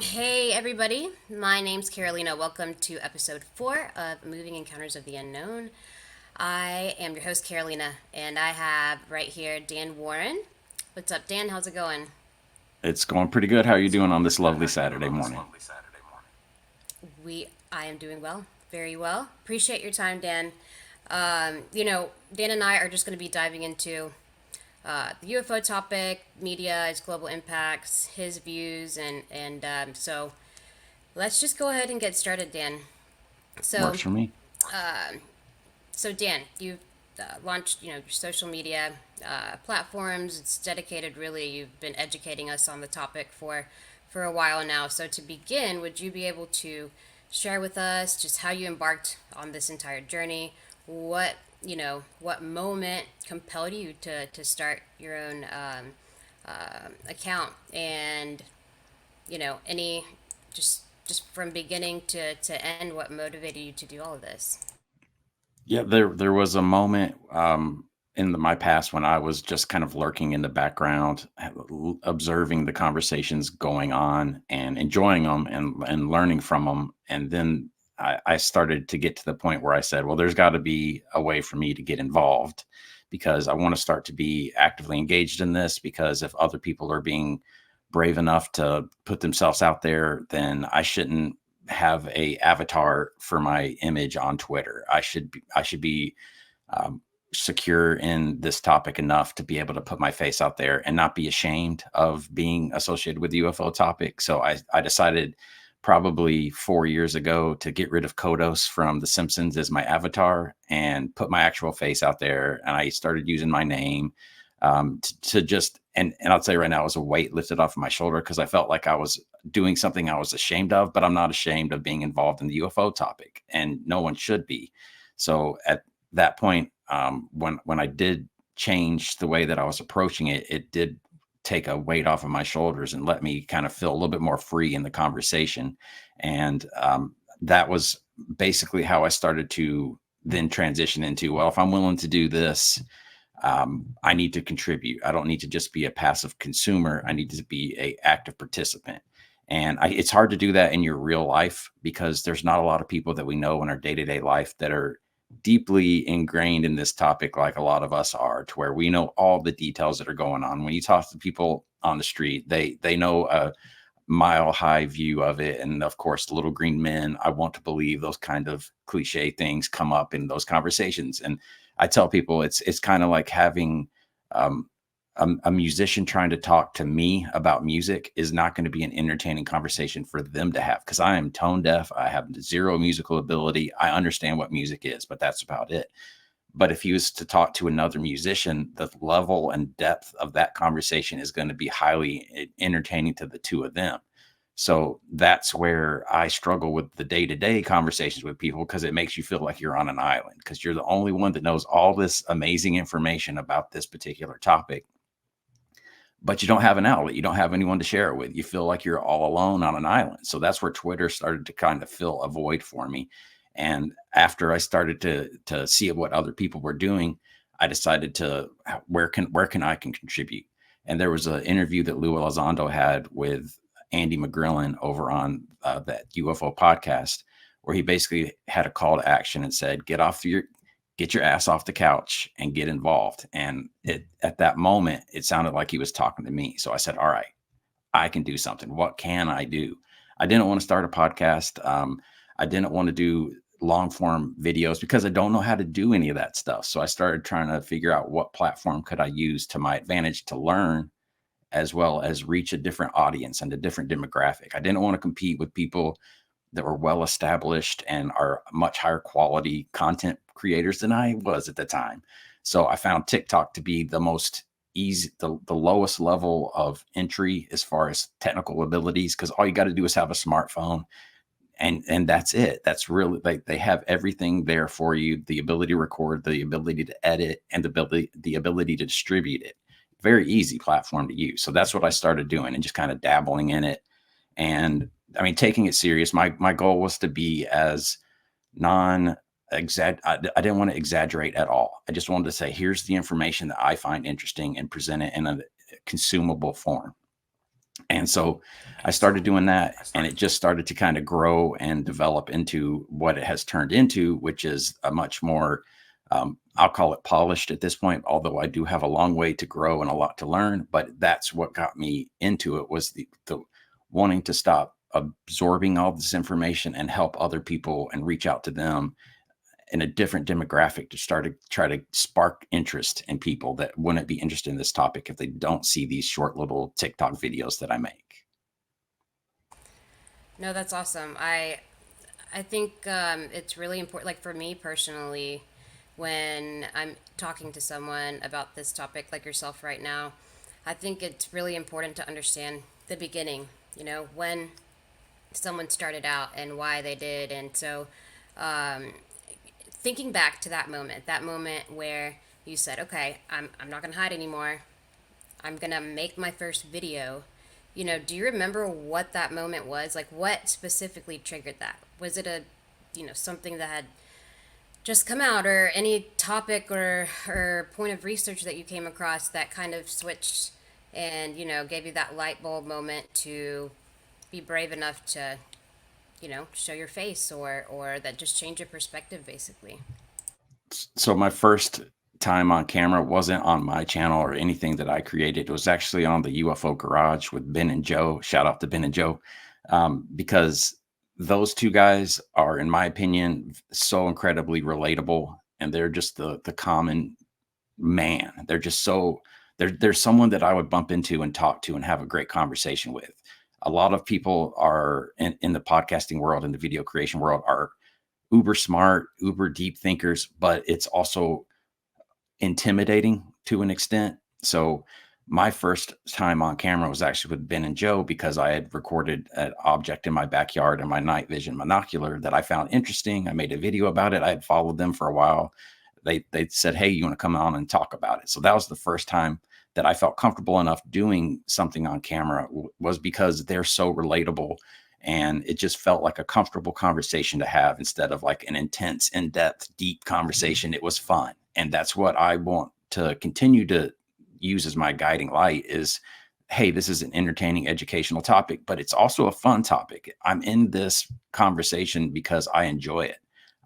Hey everybody, my name's Carolina. Welcome to episode 4 of Moving Encounters of the Unknown. I am your host, Carolina, and I have right here Dan Warren. What's up, Dan? How's it going? It's going pretty good. How are you doing on this lovely Saturday morning? I am doing well, very well. Appreciate your time, Dan. Dan and I are just going to be diving into the UFO topic, media, its global impacts, his views, and so let's just go ahead and get started, Dan. So, Works for me. So Dan, you've launched, your social media platforms. It's dedicated, really. You've been educating us on the topic for a while now. So to begin, would you be able to share with us just how you embarked on this entire journey? What moment compelled you to start your own account, and any just from beginning to end, what motivated you to do all of this? Yeah, there was a moment in my past when I was just kind of lurking in the background, observing the conversations going on and enjoying them and learning from them. And then I started to get to the point where I said, well, there's got to be a way for me to get involved because I want to start to be actively engaged in this. Because if other people are being brave enough to put themselves out there, then I shouldn't have a avatar for my image on Twitter. I should be um, secure in this topic enough to be able to put my face out there and not be ashamed of being associated with the UFO topic. So I decided probably 4 years ago to get rid of Kodos from The Simpsons as my avatar and put my actual face out there. And I started using my name to just and I'll tell you right now, it was a weight lifted off of my shoulder because I felt like I was doing something I was ashamed of, but I'm not ashamed of being involved in the UFO topic, and no one should be. So at that point, when I did change the way that I was approaching it, it did take a weight off of my shoulders and let me kind of feel a little bit more free in the conversation. And that was basically how I started to then transition into, well, if I'm willing to do this, I need to contribute. I don't need to just be a passive consumer. I need to be a active participant. And it's hard to do that in your real life because there's not a lot of people that we know in our day to day life that are deeply ingrained in this topic, like a lot of us are, to where we know all the details that are going on. When you talk to people on the street, they know a mile high view of it. And of course, the little green men, I want to believe those kind of cliche things come up in those conversations. And I tell people it's kind of like having um, a musician trying to talk to me about music is not going to be an entertaining conversation for them to have because I am tone deaf. I have zero musical ability. I understand what music is, but that's about it. But if he was to talk to another musician, the level and depth of that conversation is going to be highly entertaining to the two of them. So that's where I struggle with the day to day conversations with people because it makes you feel like you're on an island because you're the only one that knows all this amazing information about this particular topic, but you don't have an outlet. You don't have anyone to share it with. You feel like you're all alone on an island. So that's where Twitter started to kind of fill a void for me. And after I started to see what other people were doing, I decided to where can I can contribute. And there was an interview that Lou Elizondo had with Andy McGrillen over on that UFO podcast, where he basically had a call to action and said, get your ass off the couch and get involved. And at that moment, it sounded like he was talking to me. So I said, all right, I can do something. What can I do? I didn't want to start a podcast. I didn't want to do long form videos because I don't know how to do any of that stuff. So I started trying to figure out what platform could I use to my advantage to learn as well as reach a different audience and a different demographic. I didn't want to compete with people that were well established and are much higher quality content creators than I was at the time. So I found TikTok to be the most easy, the lowest level of entry as far as technical abilities, because all you got to do is have a smartphone and that's it. That's really like they have everything there for you, the ability to record, the ability to edit, and the ability to distribute it. Very easy platform to use. So that's what I started doing and just kind of dabbling in it. And I mean, taking it serious. My goal was to be as non I didn't want to exaggerate at all. I just wanted to say, here's the information that I find interesting and present it in a consumable form. And so I started doing that, and it just started to kind of grow and develop into what it has turned into, which is a much more, I'll call it polished at this point, although I do have a long way to grow and a lot to learn. But that's what got me into it, was the wanting to stop absorbing all this information and help other people and reach out to them in a different demographic, to start to try to spark interest in people that wouldn't be interested in this topic if they don't see these short little TikTok videos that I make. No, that's awesome. I think it's really important. Like for me personally, when I'm talking to someone about this topic, like yourself right now, I think it's really important to understand the beginning. You know, when someone started out and why they did, and so thinking back to that moment where you said, "Okay, I'm not gonna hide anymore. I'm gonna make my first video." You know, do you remember what that moment was? Like, what specifically triggered that? Was it a, something that had just come out, or any topic or point of research that you came across that kind of switched and, gave you that light bulb moment to be brave enough to, show your face, or that just change your perspective, basically? So my first time on camera wasn't on my channel or anything that I created. It was actually on the UFO Garage with Ben and Joe. Shout out to Ben and Joe, because those two guys are, in my opinion, so incredibly relatable, and they're just the common man. They're just so there's someone that I would bump into and talk to and have a great conversation with. A lot of people are in the podcasting world, in the video creation world, are uber smart, uber deep thinkers, but it's also intimidating to an extent. So my first time on camera was actually with Ben and Joe, because I had recorded an object in my backyard in my night vision monocular that I found interesting. I made a video about it. I had followed them for a while. They said, "Hey, you want to come on and talk about it?" So that was the first time that I felt comfortable enough doing something on camera, was because they're so relatable, and it just felt like a comfortable conversation to have instead of like an intense, in-depth, deep conversation. It was fun, and that's what I want to continue to use as my guiding light is, hey, this is an entertaining, educational topic, but it's also a fun topic. I'm in this conversation because I enjoy it.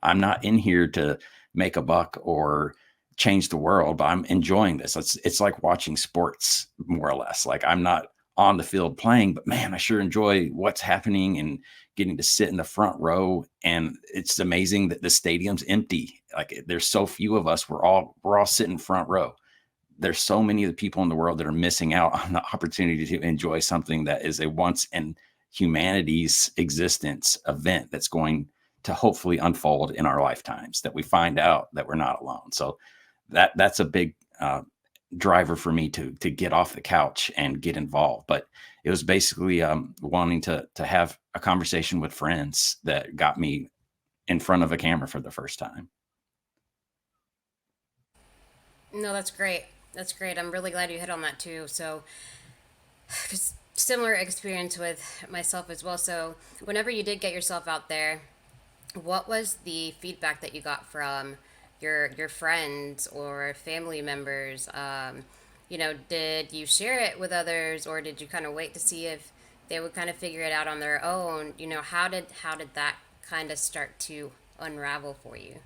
I'm not in here to make a buck or change the world, but I'm enjoying this. It's like watching sports, more or less. Like, I'm not on the field playing, but man, I sure enjoy what's happening and getting to sit in the front row. And it's amazing that the stadium's empty. Like, there's so few of us. We're all sitting front row. There's so many of the people in the world that are missing out on the opportunity to enjoy something that is a once in humanity's existence event that's going to hopefully unfold in our lifetimes, that we find out that we're not alone. So that's a big driver for me to get off the couch and get involved. But it was basically wanting to have a conversation with friends that got me in front of a camera for the first time. No, that's great. That's great. I'm really glad you hit on that too. So, because similar experience with myself as well. So, whenever you did get yourself out there, what was the feedback that you got from your friends or family members? Did you share it with others, or did you kind of wait to see if they would kind of figure it out on their own? How did that kind of start to unravel for you?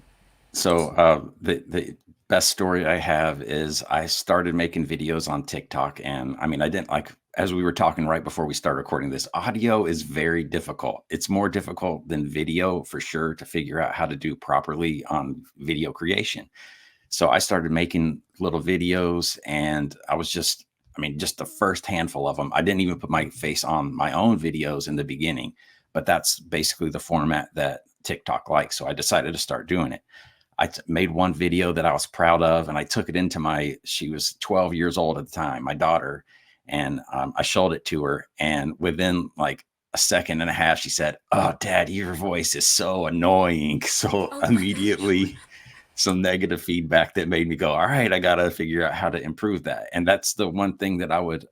So the best story I have is I started making videos on TikTok, and I mean, I didn't like, as we were talking right before we started recording this, audio is very difficult. It's more difficult than video for sure to figure out how to do properly on video creation. So I started making little videos, and I was just, I mean, just the first handful of them. I didn't even put my face on my own videos in the beginning, but that's basically the format that TikTok likes. So I decided to start doing it. Made one video that I was proud of, and I took it into she was 12 years old at the time, my daughter, and I showed it to her. And within like a second and a half, she said, "Oh, Dad, your voice is so annoying." So Oh my gosh. immediately, some negative feedback that made me go, all right, I got to figure out how to improve that. And that's the one thing that I would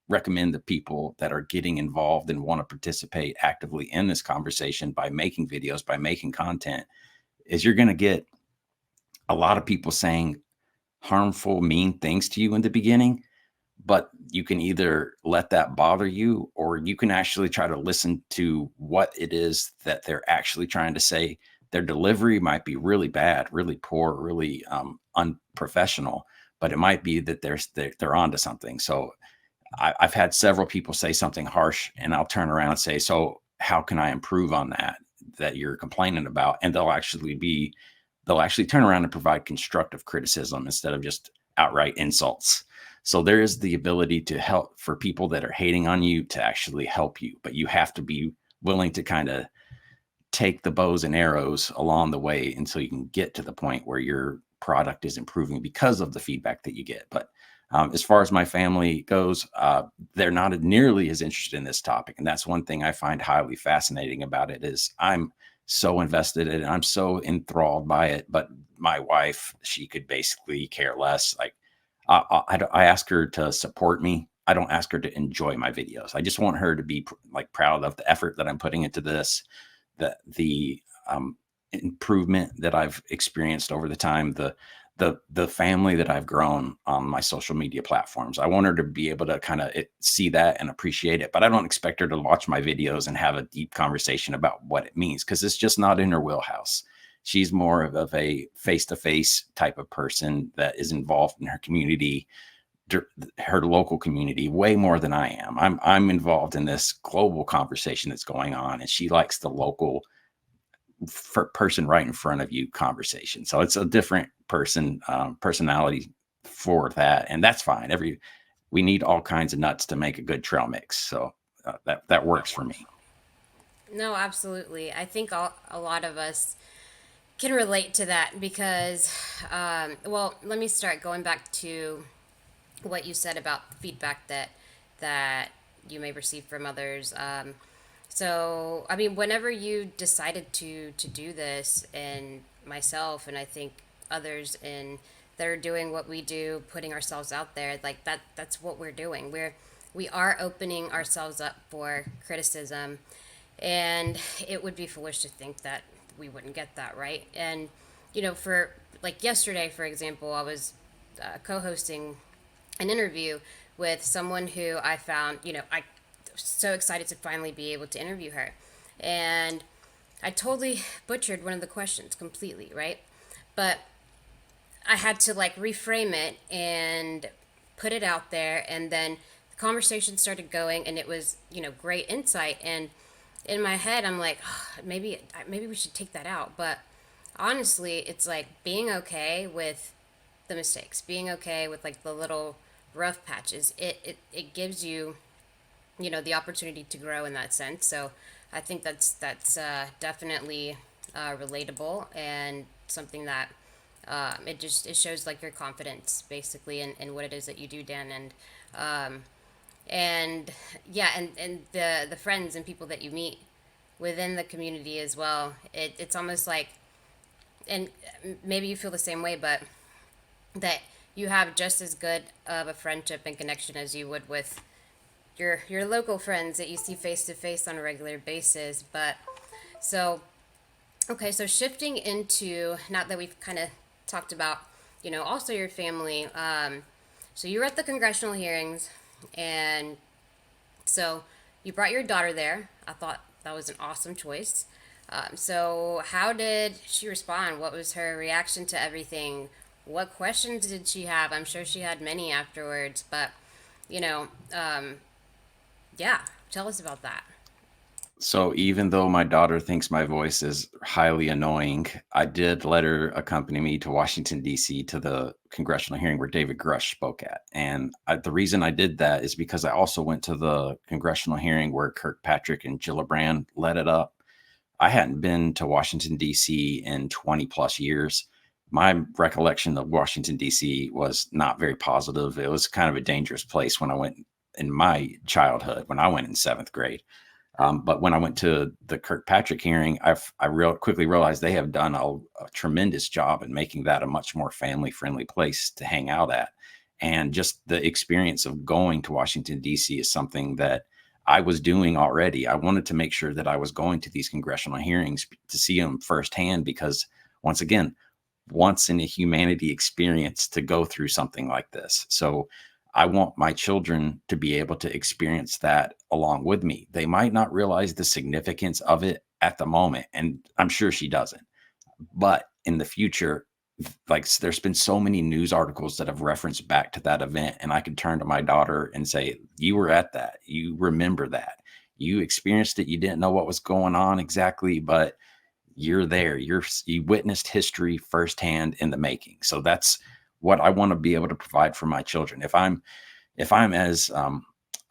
recommend to people that are getting involved and want to participate actively in this conversation by making videos, by making content, is you're going to get a lot of people saying harmful, mean things to you in the beginning, but you can either let that bother you, or you can actually try to listen to what it is that they're actually trying to say. Their delivery might be really bad, really poor, really unprofessional, but it might be that they're onto something. So I've had several people say something harsh, and I'll turn around and say, "So how can I improve on that you're complaining about?" And they'll actually turn around and provide constructive criticism instead of just outright insults. So there is the ability to help for people that are hating on you to actually help you, but you have to be willing to kind of take the bows and arrows along the way until you can get to the point where your product is improving because of the feedback that you get. But as far as my family goes, they're not nearly as interested in this topic, and that's one thing I find highly fascinating about it. Is I'm so invested in it, I'm so enthralled by it, but my wife, she could basically care less. Like I ask her to support me. I don't ask her to enjoy my videos. I just want her to be like proud of the effort that I'm putting into this, the improvement that I've experienced over the time, the family that I've grown on my social media platforms. I want her to be able to kind of see that and appreciate it, but I don't expect her to watch my videos and have a deep conversation about what it means, because it's just not in her wheelhouse. She's more of a face-to-face type of person that is involved in her community, her local community, way more than I am. I'm involved in this global conversation that's going on, and she likes the local person right in front of you conversation. So it's a different personality for that, and that's fine. We need all kinds of nuts to make a good trail mix. So that works for me. No, absolutely. I think a lot of us can relate to that because, well, let me start going back to what you said about feedback that you may receive from others. So, I mean, whenever you decided to do this, and myself, and I think others in that are doing what we do, putting ourselves out there, like that's what we're doing. We are opening ourselves up for criticism, and it would be foolish to think that we wouldn't get that, right. And for like yesterday, for example, I was co-hosting an interview with someone who I found, I was so excited to finally be able to interview her. And I totally butchered one of the questions completely, right? But I had to like reframe it and put it out there, and then the conversation started going, and it was, great insight. And in my head, I'm like, oh, maybe we should take that out. But honestly, it's like being okay with the mistakes, being okay with like the little rough patches. It gives you, the opportunity to grow in that sense. So I think that's definitely relatable, and something that it shows like your confidence basically in what it is that you do, Dan. And yeah, and the friends and people that you meet within the community as well. It's almost like, and maybe you feel the same way, but that you have just as good of a friendship and connection as you would with your local friends that you see face to face on a regular basis. But so okay, so shifting into, not that we've kind of talked about, also your family. So you were at the congressional hearings, and so you brought your daughter there. I thought that was an awesome choice. So how did she respond? What was her reaction to everything? What questions did she have? I'm sure she had many afterwards, but you know, um, yeah, tell us about that. So even though my daughter thinks my voice is highly annoying, I did let her accompany me to Washington, D.C. to the congressional hearing where David Grush spoke at. And the reason I did that is because I also went to the congressional hearing where Kirkpatrick and Gillibrand led it up. I hadn't been to Washington, D.C. in 20 plus years. My recollection of Washington, D.C. was not very positive. It was kind of a dangerous place when I went in my childhood, when I went in seventh grade. But when I went to the Kirkpatrick hearing, quickly realized they have done a tremendous job in making that a much more family friendly place to hang out at. And just the experience of going to Washington, D.C. is something that I was doing already. I wanted to make sure that I was going to these congressional hearings to see them firsthand, because once again, once in a humanity experience to go through something like this. So I want my children to be able to experience that along with me. They might not realize the significance of it at the moment, and I'm sure she doesn't. But in the future, like there's been so many news articles that have referenced back to that event, and I can turn to my daughter and say, "You were at that. You remember that. You experienced it. You didn't know what was going on exactly, but you're there. You witnessed history firsthand in the making." So that's what I want to be able to provide for my children. If I'm as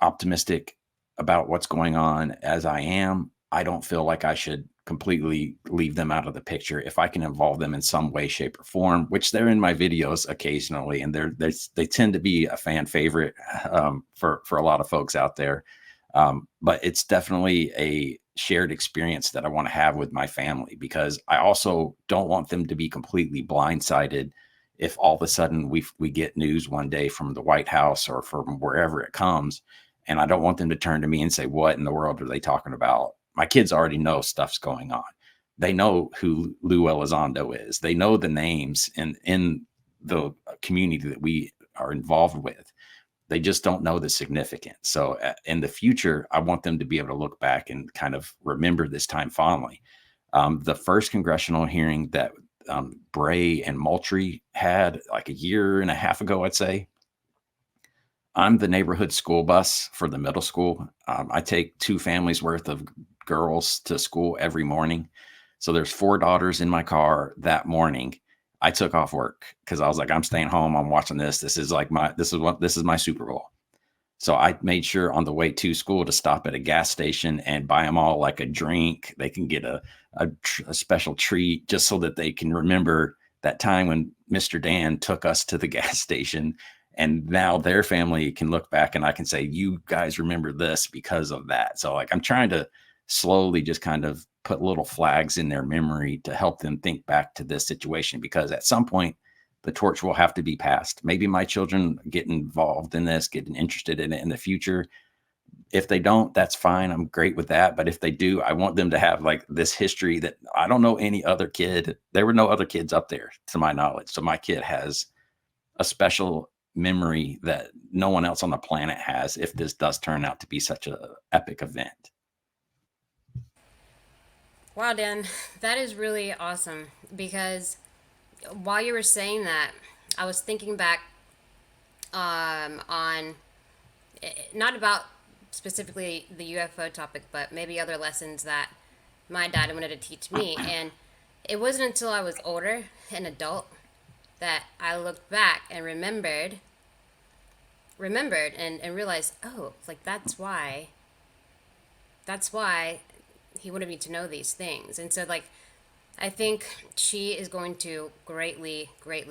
optimistic about what's going on as I am, I don't feel like I should completely leave them out of the picture. If I can involve them in some way, shape, or form, which they're in my videos occasionally, and they tend to be a fan favorite for a lot of folks out there. But it's definitely a shared experience that I want to have with my family, because I also don't want them to be completely blindsided if all of a sudden we get news one day from the White House or from wherever it comes, and I don't want them to turn to me and say, "What in the world are they talking about?" My kids already know stuff's going on. They know who Lou Elizondo is. They know the names in the community that we are involved with. They just don't know the significance. So in the future, I want them to be able to look back and kind of remember this time fondly. The first congressional hearing that Bray and Moultrie had like a year and a half ago, I'd say. I'm the neighborhood school bus for the middle school. I take two families worth of girls to school every morning. So there's four daughters in my car that morning. I took off work because I was like, I'm staying home. I'm watching this. This is my Super Bowl. So I made sure on the way to school to stop at a gas station and buy them all like a drink. They can get a special treat just so that they can remember that time when Mr. Dan took us to the gas station. And now their family can look back and I can say, "You guys remember this because of that." So like I'm trying to slowly just kind of put little flags in their memory to help them think back to this situation, because at some point the torch will have to be passed. Maybe my children get involved in this, getting interested in it in the future. If they don't, that's fine. I'm great with that. But if they do, I want them to have like this history that I don't know any other kid. There were no other kids up there to my knowledge. So my kid has a special memory that no one else on the planet has if this does turn out to be such a epic event. Wow, Dan, that is really awesome because while you were saying that, I was thinking back on not about specifically the UFO topic, but maybe other lessons that my dad wanted to teach me. And it wasn't until I was older, an adult, that I looked back and remembered and realized, oh, like that's why he wanted me to know these things. And so like I think she is going to greatly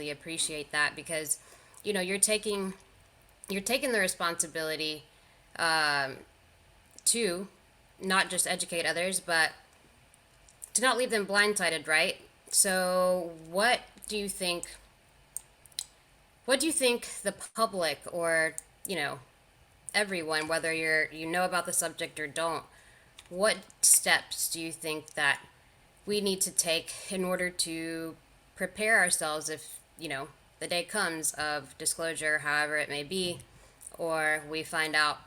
appreciate that because you're taking the responsibility to not just educate others, but to not leave them blindsided, right? So, what do you think the public or everyone, whether you know about the subject or don't, what steps do you think that we need to take in order to prepare ourselves if the day comes of disclosure, however it may be, or we find out,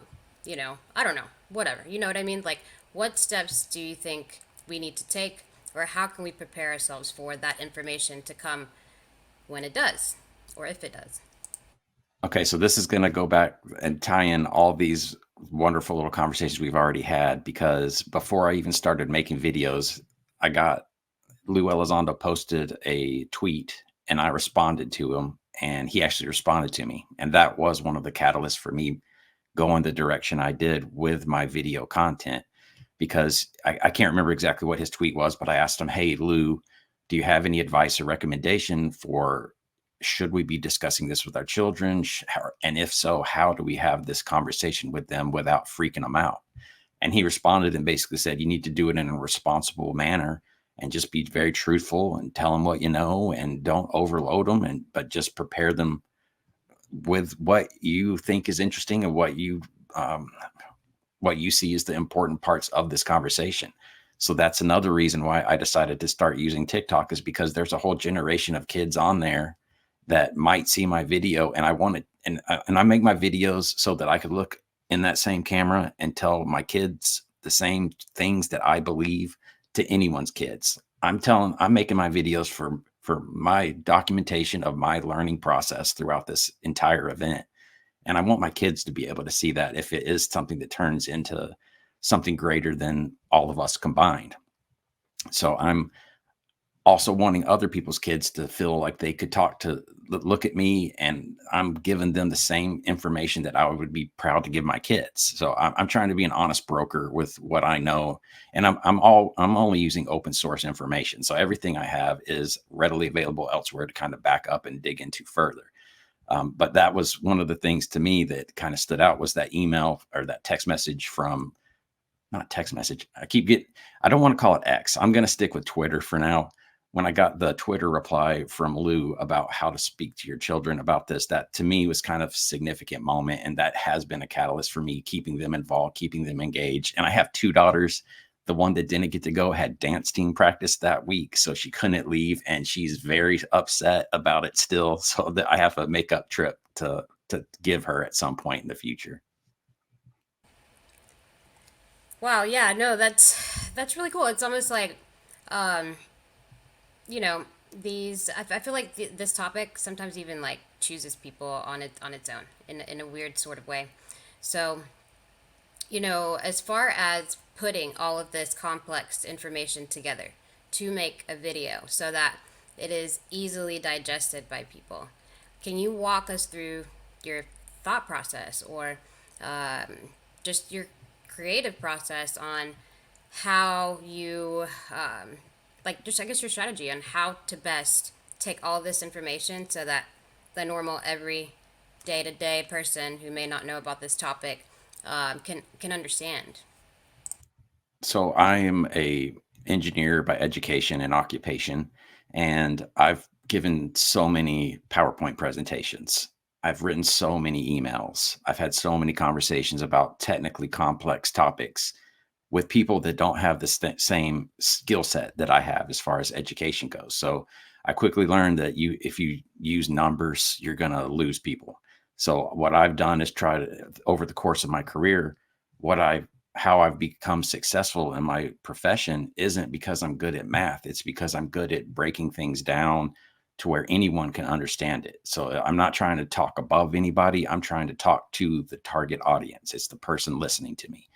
I don't know, whatever. You know what I mean? Like, what steps do you think we need to take, or how can we prepare ourselves for that information to come when it does, or if it does? Okay, so this is going to go back and tie in all these wonderful little conversations we've already had, because before I even started making videos, I got Lou Elizondo posted a tweet and I responded to him, and he actually responded to me. And that was one of the catalysts for me going the direction I did with my video content, because I can't remember exactly what his tweet was, but I asked him, "Hey, Lou, do you have any advice or recommendation for should we be discussing this with our children? And if so, how do we have this conversation with them without freaking them out?" And he responded and basically said, "You need to do it in a responsible manner and just be very truthful and tell them what you know, and don't overload them, but just prepare them with what you think is interesting and um, what you see as the important parts of this conversation." So that's another reason why I decided to start using TikTok, is because there's a whole generation of kids on there that might see my video, and I want to and I make my videos so that I could look in that same camera and tell my kids the same things that I believe to anyone's kids. I'm making my videos for my documentation of my learning process throughout this entire event. And I want my kids to be able to see that if it is something that turns into something greater than all of us combined. So I'm also wanting other people's kids to feel like they could look at me, and I'm giving them the same information that I would be proud to give my kids. So I'm trying to be an honest broker with what I know, and I'm only using open source information. So everything I have is readily available elsewhere to kind of back up and dig into further. But that was one of the things to me that kind of stood out, was that email or that text message from, not text message. I don't want to call it X. I'm going to stick with Twitter for now. When I got the Twitter reply from Lou about how to speak to your children about this, that to me was kind of a significant moment. And that has been a catalyst for me, keeping them involved, keeping them engaged. And I have two daughters. The one that didn't get to go had dance team practice that week, so she couldn't leave. And she's very upset about it still. So that I have a makeup trip to give her at some point in the future. Wow, yeah, no, that's really cool. It's almost like, um, you know, I feel like this topic sometimes even like chooses people on its own in a weird sort of way. So, as far as putting all of this complex information together to make a video so that it is easily digested by people, can you walk us through your thought process, or just your creative process on how you, like, just I guess your strategy on how to best take all this information so that the normal every day to day person who may not know about this topic can understand. So I am a engineer by education and occupation, and I've given so many PowerPoint presentations. I've written so many emails. I've had so many conversations about technically complex topics with people that don't have the same skill set that I have as far as education goes. So I quickly learned that if you use numbers, you're going to lose people. So what I've done is try to, over the course of my career, what I how I've become successful in my profession isn't because I'm good at math. It's because I'm good at breaking things down to where anyone can understand it. So I'm not trying to talk above anybody. I'm trying to talk to the target audience. It's the person listening to me.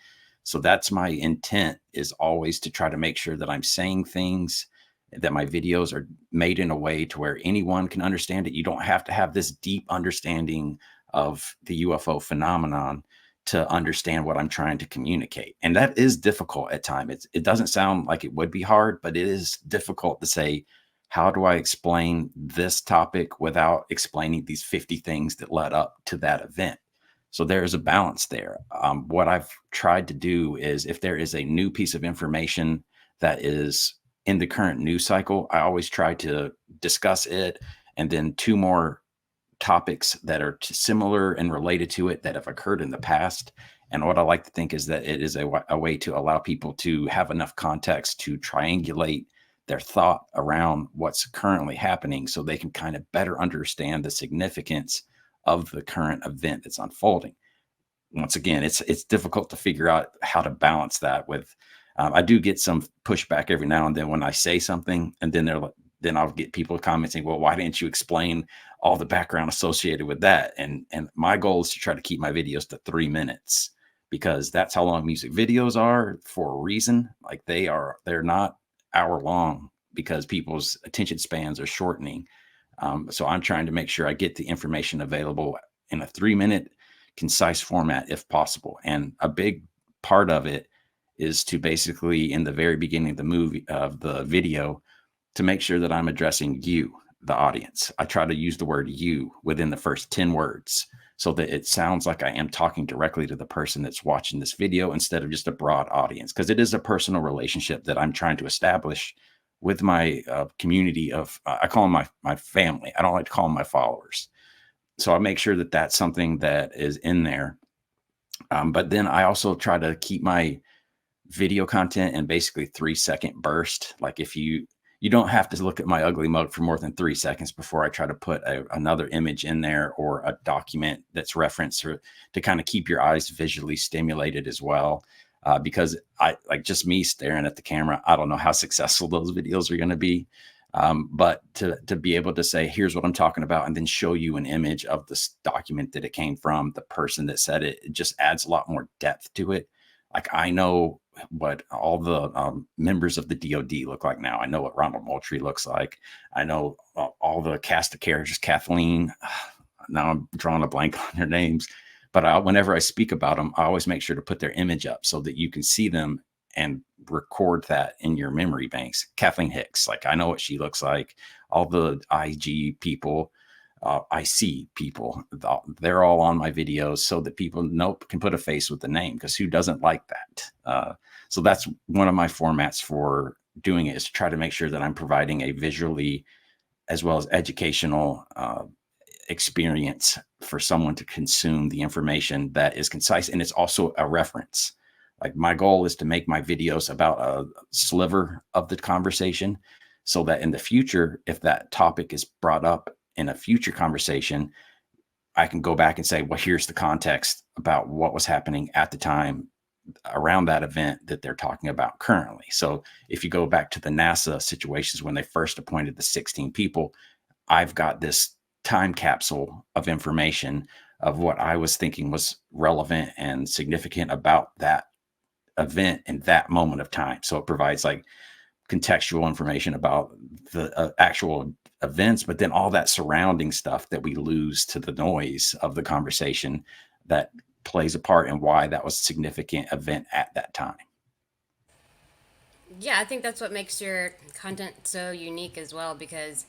So that's my intent, is always to try to make sure that I'm saying things, that my videos are made in a way to where anyone can understand it. You don't have to have this deep understanding of the UFO phenomenon to understand what I'm trying to communicate. And that is difficult at times. It doesn't sound like it would be hard, but it is difficult to say, how do I explain this topic without explaining these 50 things that led up to that event? So there's a balance there. What I've tried to do is, if there is a new piece of information that is in the current news cycle, I always try to discuss it, and then two more topics that are similar and related to it that have occurred in the past. And what I like to think is that it is a way to allow people to have enough context to triangulate their thought around what's currently happening, so they can kind of better understand the significance of the current event that's unfolding. Once again, it's difficult to figure out how to balance that with. I do get some pushback every now and then when I say something, and then I'll get people commenting, "Well, why didn't you explain all the background associated with that?" And my goal is to try to keep my videos to 3 minutes, because that's how long music videos are for a reason. Like they're not hour long because people's attention spans are shortening. So I'm trying to make sure I get the information available in a 3 minute concise format if possible. And a big part of it is to basically, in the very beginning of the video, to make sure that I'm addressing you, the audience. I try to use the word you within the first 10 words, so that it sounds like I am talking directly to the person that's watching this video, instead of just a broad audience, because it is a personal relationship that I'm trying to establish with my community of, I call them my family. I don't like to call them my followers. So I make sure that that's something that is in there. But then I also try to keep my video content in basically 3-second burst. Like if you don't have to look at my ugly mug for more than 3 seconds before I try to put another image in there or a document that's referenced, or to kind of keep your eyes visually stimulated as well. Because I like, just me staring at the camera, I don't know how successful those videos are going to be. But to be able to say, here's what I'm talking about, and then show you an image of this document that it came from, the person that said it, it just adds a lot more depth to it. Like, I know what all the members of the DoD look like now. I know what Ronald Moultrie looks like. I know all the cast of characters. Kathleen. Now I'm drawing a blank on their names, but whenever I speak about them, I always make sure to put their image up so that you can see them and record that in your memory banks. Kathleen Hicks, like, I know what she looks like. All the IG people, IC people, they're all on my videos so that people can put a face with the name, because who doesn't like that? So that's one of my formats for doing it, is to try to make sure that I'm providing a visually as well as educational experience for someone to consume the information that is concise, and it's also a reference. Like, my goal is to make my videos about a sliver of the conversation, so that in the future, if that topic is brought up in a future conversation, I can go back and say, well, here's the context about what was happening at the time around that event that they're talking about currently. So if you go back to the NASA situations when they first appointed the 16 people, I've got this time capsule of information of what I was thinking was relevant and significant about that event in that moment of time. So it provides like contextual information about the actual events, but then all that surrounding stuff that we lose to the noise of the conversation that plays a part in why that was a significant event at that time. Yeah, I think that's what makes your content so unique as well, because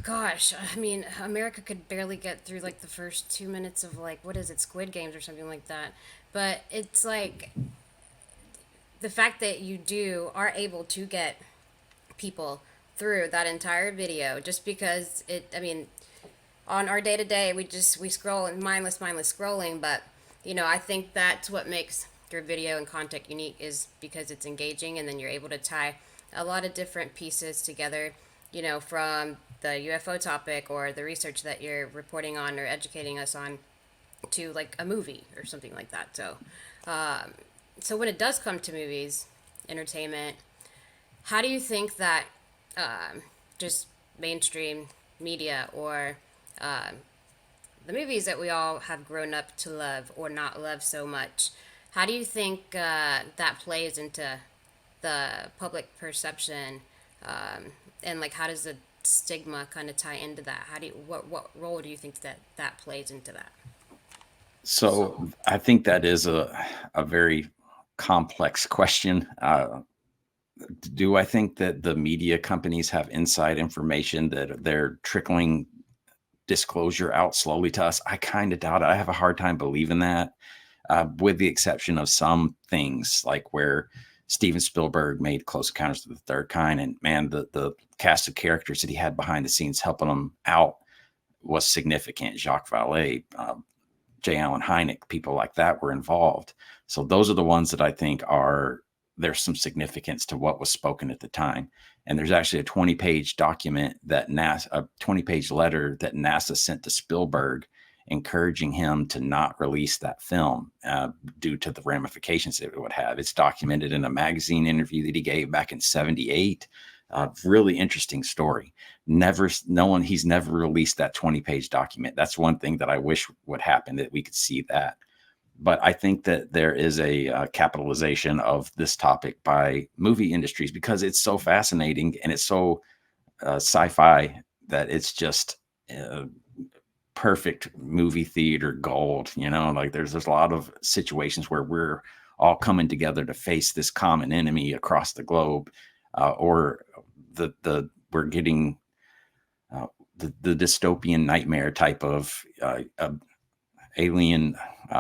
gosh, I mean, America could barely get through like the first 2 minutes of, like, what is it, Squid Games or something like that. But it's like the fact that you are able to get people through that entire video, just because I mean, on our day to day, we scroll and mindless scrolling. But I think that's what makes your video and content unique, is because it's engaging, and then you're able to tie a lot of different pieces together, from the UFO topic or the research that you're reporting on or educating us on, to like a movie or something like that. So when it does come to movies, entertainment, how do you think that just mainstream media, or the movies that we all have grown up to love or not love so much, how do you think that plays into the public perception, and like, how does the stigma kind of tie into that? What role do you think that plays into that? So I think that is a very complex question. Do I think that the media companies have inside information that they're trickling disclosure out slowly to us? I kind of doubt it. I have a hard time believing that, with the exception of some things, like where Steven Spielberg made Close Encounters of the Third Kind, and man, the cast of characters that he had behind the scenes helping them out was significant. Jacques Vallée, J. Allen Hynek, people like that were involved. So those are the ones that I think there's some significance to what was spoken at the time. And there's actually a 20-page document that a 20-page letter that NASA sent to Spielberg, encouraging him to not release that film due to the ramifications it would have. It's documented in a magazine interview that he gave back in '78. Really interesting story. He's never released that 20-page document. That's one thing that I wish would happen, that we could see that. But I think that there is a capitalization of this topic by movie industries, because it's so fascinating and it's so sci-fi that it's just perfect movie theater gold. Like, there's a lot of situations where we're all coming together to face this common enemy across the globe, or we're getting the dystopian nightmare type of alien,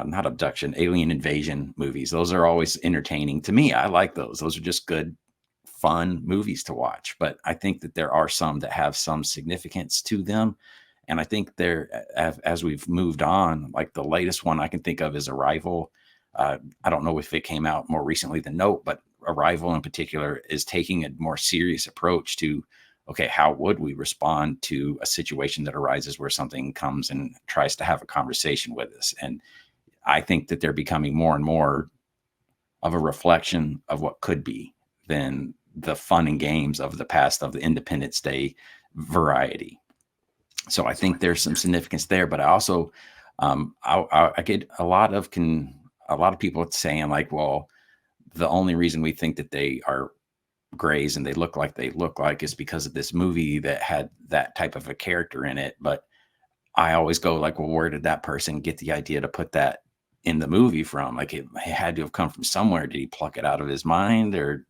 not abduction, alien invasion movies. Those are always entertaining to me. I like those. Those are just good, fun movies to watch. But I think that there are some that have some significance to them. And I think as we've moved on, like the latest one I can think of is Arrival. I don't know if it came out more recently than Nope, but Arrival in particular is taking a more serious approach to, okay, how would we respond to a situation that arises where something comes and tries to have a conversation with us? And I think that they're becoming more and more of a reflection of what could be than the fun and games of the past, of the Independence Day variety. So I think there's some significance there, but I also I get a lot of people saying like, well, the only reason we think that they are grays and they look like is because of this movie that had that type of a character in it. But I always go like, well, where did that person get the idea to put that in the movie from? Like it had to have come from somewhere. Did he pluck it out of his mind, or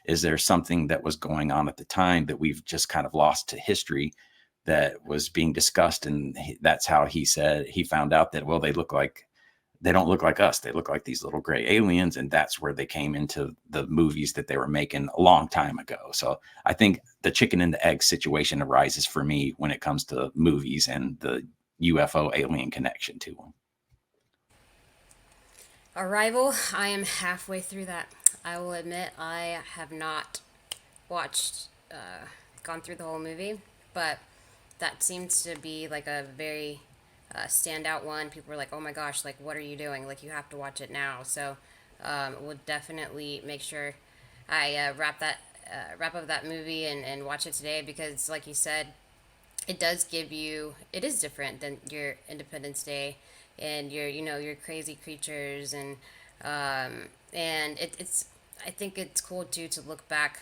is there something that was going on at the time that we've just kind of lost to history that was being discussed? And that's how he said he found out that, well, they don't look like us. They look like these little gray aliens. And that's where they came into the movies that they were making a long time ago. So I think the chicken and the egg situation arises for me when it comes to movies and the UFO alien connection to them. Arrival, I am halfway through that. I will admit I have not watched, gone through the whole movie, but that seems to be like a very standout one. People were like, "Oh my gosh, like what are you doing? Like you have to watch it now." So we'll definitely make sure I wrap up that movie and watch it today because, like you said, it does give you it is different than your Independence Day and your your crazy creatures and it's I think it's cool too to look back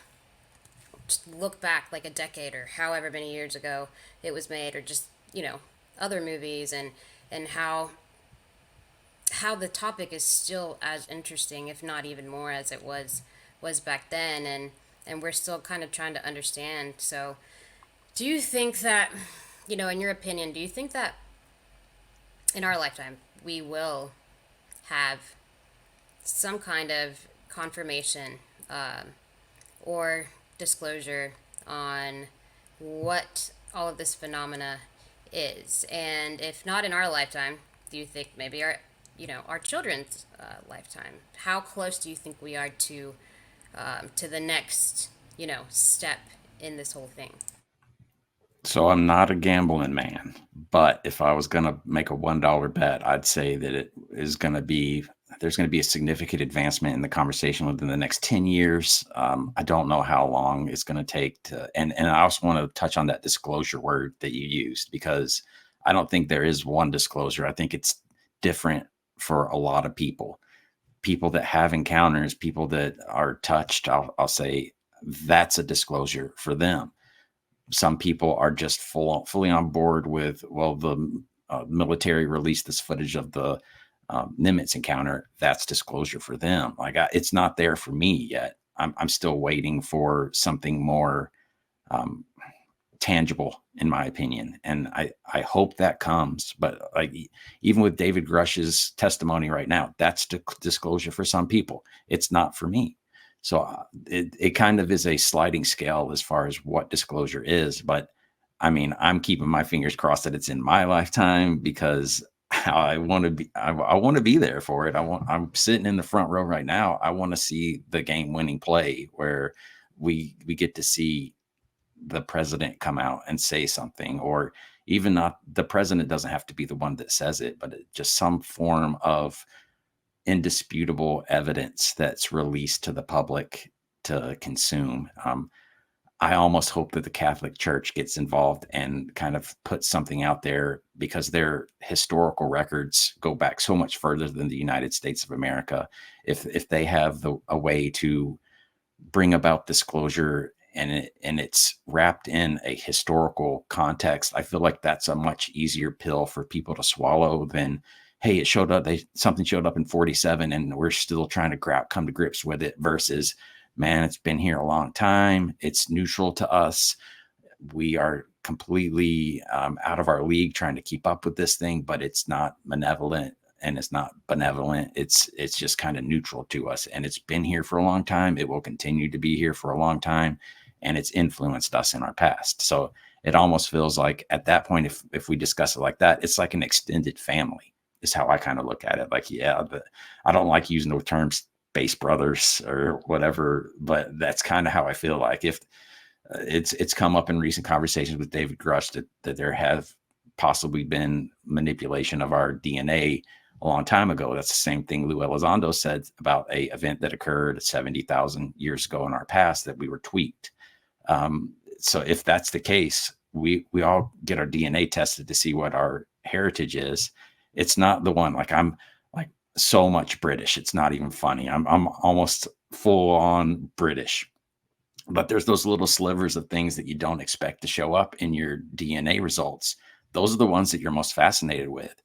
like a decade or however many years ago it was made, or just other movies, and how the topic is still as interesting, if not even more, as it was back then, and we're still kind of trying to understand. So do you think that, in your opinion, do you think that in our lifetime we will have some kind of confirmation, or disclosure on what all of this phenomena is? And if not in our lifetime, do you think maybe our children's lifetime? How close do you think we are to the next step in this whole thing? So I'm not a gambling man, but if I was going to make a $1 bet, I'd say that there's going to be a significant advancement in the conversation within the next 10 years. I don't know how long it's going to take and I also want to touch on that disclosure word that you used, because I don't think there is one disclosure. I think it's different for a lot of people that have encounters, people that are touched. I'll say that's a disclosure for them. Some people are just fully on board with, well, the military released this footage of the Nimitz encounter. That's disclosure for them. Like it's not there for me yet. I'm still waiting for something more um, tangible, in my opinion, and I hope that comes. But like even with David Grush's testimony right now, that's disclosure for some people. It's not for me. So it kind of is a sliding scale as far as what disclosure is. But I mean, I'm keeping my fingers crossed that it's in my lifetime, because I want to be there for it. I'm sitting in the front row right now. I want to see the game winning play where we get to see the president come out and say something, or even not the president doesn't have to be the one that says it, but just some form of indisputable evidence that's released to the public to consume. I almost hope that the Catholic Church gets involved and kind of puts something out there, because their historical records go back so much further than the United States of America. If they have a way to bring about disclosure and it's wrapped in a historical context, I feel like that's a much easier pill for people to swallow than, hey, something showed up in 47 and we're still trying to come to grips with it, versus, man, it's been here a long time. It's neutral to us. We are completely out of our league trying to keep up with this thing, but it's not malevolent and it's not benevolent. It's just kind of neutral to us, and it's been here for a long time. It will continue to be here for a long time, and it's influenced us in our past. So it almost feels like at that point, if we discuss it like that, it's like an extended family is how I kind of look at it. Like, yeah, I don't like using the term space brothers or whatever. But that's kind of how I feel like if it's come up in recent conversations with David Grush that there have possibly been manipulation of our DNA a long time ago. That's the same thing Lou Elizondo said about a event that occurred 70,000 years ago in our past, that we were tweaked. So if that's the case, we all get our DNA tested to see what our heritage is. It's not the one, like I'm like so much British. It's not even funny. I'm almost full on British, but there's those little slivers of things that you don't expect to show up in your DNA results. Those are the ones that you're most fascinated with.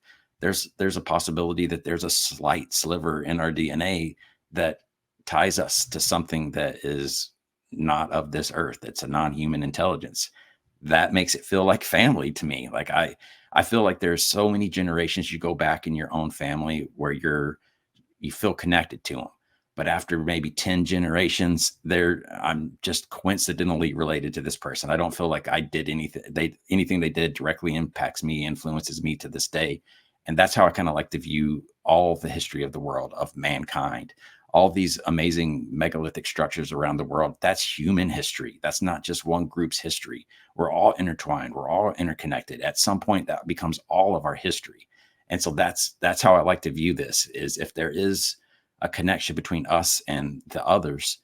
There's a possibility that there's a slight sliver in our DNA that ties us to something that is not of this earth. It's a non-human intelligence. That makes it feel like family to me. Like I feel like there's so many generations you go back in your own family where you feel connected to them. But after maybe 10 generations, I'm just coincidentally related to this person. I don't feel like I did anything they did directly impacts me, influences me to this day. And that's how I kind of like to view all the history of the world, of mankind, all these amazing megalithic structures around the world. That's human history. That's not just one group's history. We're all intertwined. We're all interconnected. At some point, that becomes all of our history. And so that's how I like to view this, is if there is a connection between us and the others,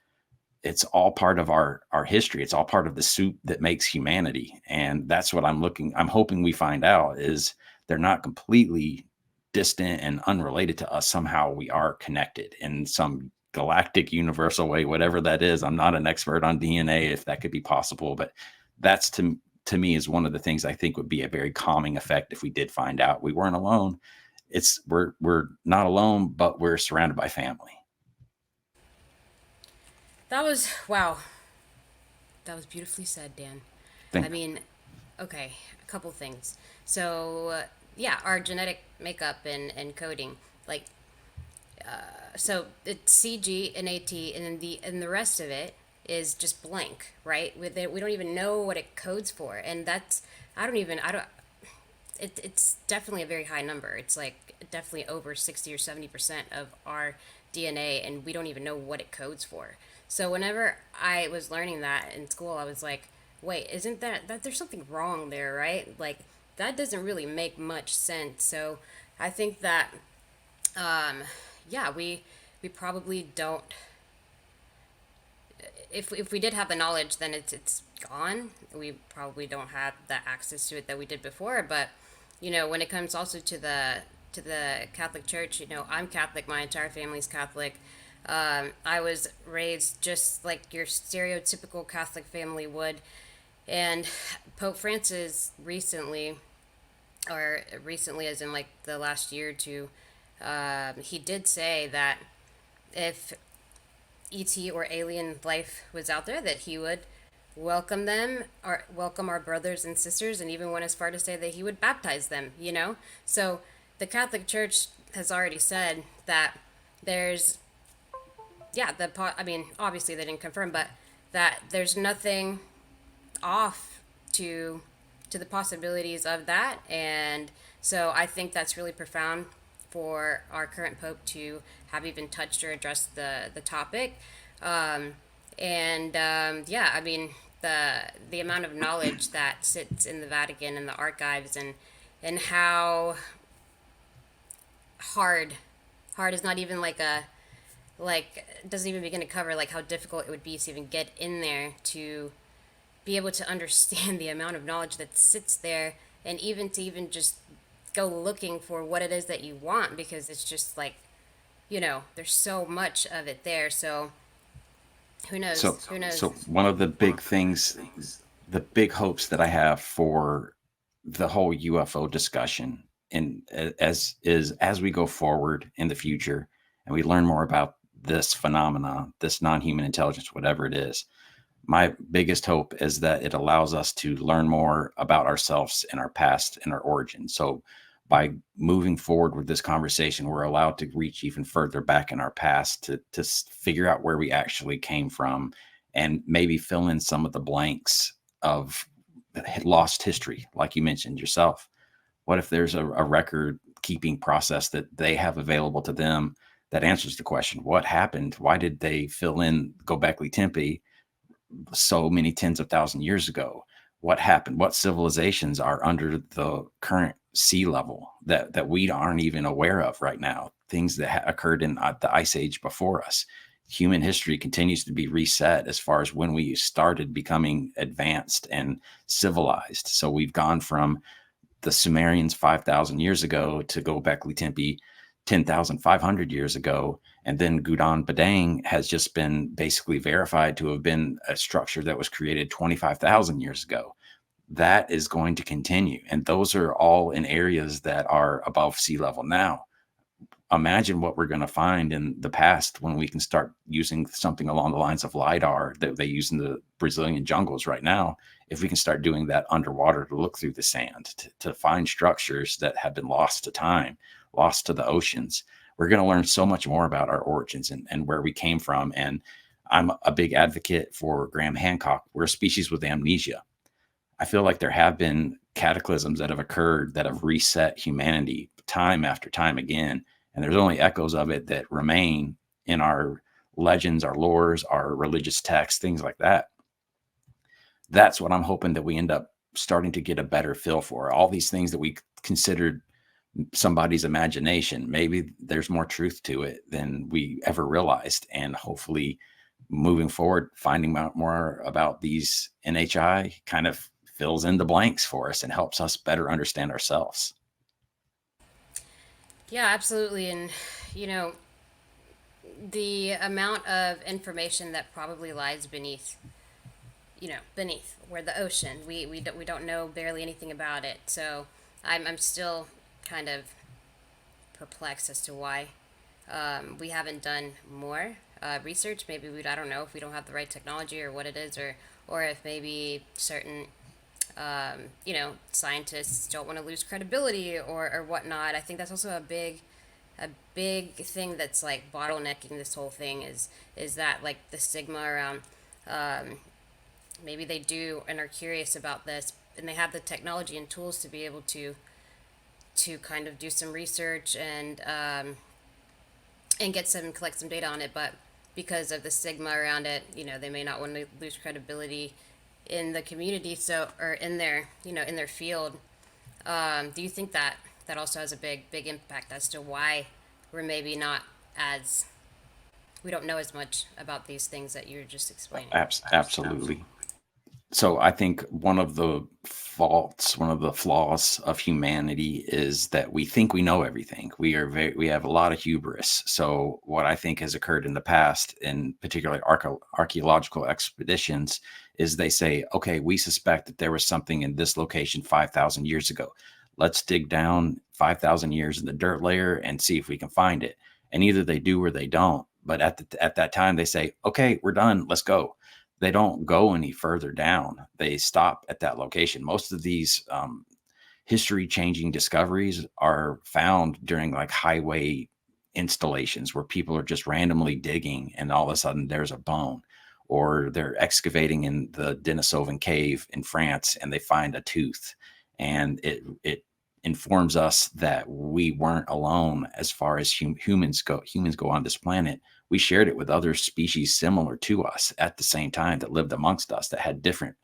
it's all part of our history. It's all part of the soup that makes humanity. And that's what I'm hoping we find out, is they're not completely distant and unrelated to us. Somehow we are connected in some galactic universal way, whatever that is. I'm not an expert on DNA, if that could be possible, but that's to me is one of the things I think would be a very calming effect if we did find out we weren't alone. We're not alone, but we're surrounded by family. That was, wow. That was beautifully said, Dan. I Think mean, okay, a couple things. So, yeah, our genetic makeup and coding, like, so it's CG and AT, and then the rest of it is just blank, right? With it, we don't even know what it codes for, and that's I don't. It's definitely a very high number. It's like definitely over 60 or 70% of our DNA, and we don't even know what it codes for. So whenever I was learning that in school, I was like, wait, isn't that there's something wrong there, right? Like that doesn't really make much sense. So I think that yeah, we probably don't. If we did have the knowledge, then it's gone. We probably don't have the access to it that we did before. But when it comes also to the Catholic Church, I'm Catholic. My entire family's Catholic. I was raised just like your stereotypical Catholic family would, and Pope Francis recently, as in like the last year or two, he did say that if ET or alien life was out there, that he would welcome them or welcome our brothers and sisters, and even went as far to say that he would baptize them. So the Catholic Church has already said that there's, yeah, I mean, obviously they didn't confirm, but that there's nothing off to the possibilities of that. And so I think that's really profound for our current pope to have even touched or addressed the topic. Yeah, I mean, the amount of knowledge that sits in the Vatican and the archives, and how hard is not even like a, like, doesn't even begin to cover like how difficult it would be to even get in there to be able to understand the amount of knowledge that sits there, and even to even just go looking for what it is that you want, because it's just like, there's so much of it there. So who knows? so. Who knows? So one of the big things, the big hopes that I have for the whole UFO discussion, and as we go forward in the future and we learn more about this phenomena, this non-human intelligence, whatever it is, my biggest hope is that it allows us to learn more about ourselves and our past and our origin. So by moving forward with this conversation, we're allowed to reach even further back in our past to figure out where we actually came from, and maybe fill in some of the blanks of lost history, like you mentioned yourself. What if there's a record keeping process that they have available to them that answers the question, what happened? Why did they fill in Gobekli Tepe so many tens of thousand years ago? What happened? What civilizations are under the current sea level that we aren't even aware of right now? Things that occurred in the ice age before us. Human history continues to be reset as far as when we started becoming advanced and civilized. So we've gone from the Sumerians 5,000 years ago to Göbekli Tepe 10,500 years ago. And then Gudon Badang has just been basically verified to have been a structure that was created 25,000 years ago. That is going to continue. And those are all in areas that are above sea level now. Imagine what we're going to find in the past when we can start using something along the lines of LIDAR that they use in the Brazilian jungles right now. If we can start doing that underwater to look through the sand, to find structures that have been lost to time, lost to the oceans, we're going to learn so much more about our origins and where we came from. And I'm a big advocate for Graham Hancock. We're a species with amnesia. I feel like there have been cataclysms that have occurred that have reset humanity time after time again. And there's only echoes of it that remain in our legends, our lores, our religious texts, things like that. That's what I'm hoping that we end up starting to get a better feel for. All these things that we considered somebody's imagination, maybe there's more truth to it than we ever realized. And hopefully moving forward, finding out more about these NHI kind of fills in the blanks for us and helps us better understand ourselves. Yeah, absolutely. And, you know, the amount of information that probably lies beneath, beneath where the ocean, we don't know barely anything about it. So I'm still kind of perplexed as to why we haven't done more research. Maybe I don't know if we don't have the right technology or what it is, or if maybe certain scientists don't want to lose credibility or whatnot. I think that's also a big thing that's like bottlenecking this whole thing is that like the stigma around maybe they do and are curious about this and they have the technology and tools to be able to kind of do some research and collect some data on it, but because of the stigma around it, they may not want to lose credibility in the community, so or in their field. Do you think that that also has a big impact as to why we're maybe not as we don't know as much about these things that you're just explaining? Absolutely. So I think one of the faults, one of the flaws of humanity is that we think we know everything. We have a lot of hubris. So what I think has occurred in the past, in particularly archaeological expeditions, is they say, okay, we suspect that there was something in this location 5,000 years ago. Let's dig down 5,000 years in the dirt layer and see if we can find it. And either they do or they don't. But at that time, they say, okay, we're done. Let's go. They don't go any further down. They stop at that location. Most of these history changing discoveries are found during like highway installations where people are just randomly digging and all of a sudden there's a bone, or they're excavating in the Denisovan cave in France and they find a tooth, and it informs us that we weren't alone as far as humans go on this planet. We shared it with other species similar to us at the same time that lived amongst us that had different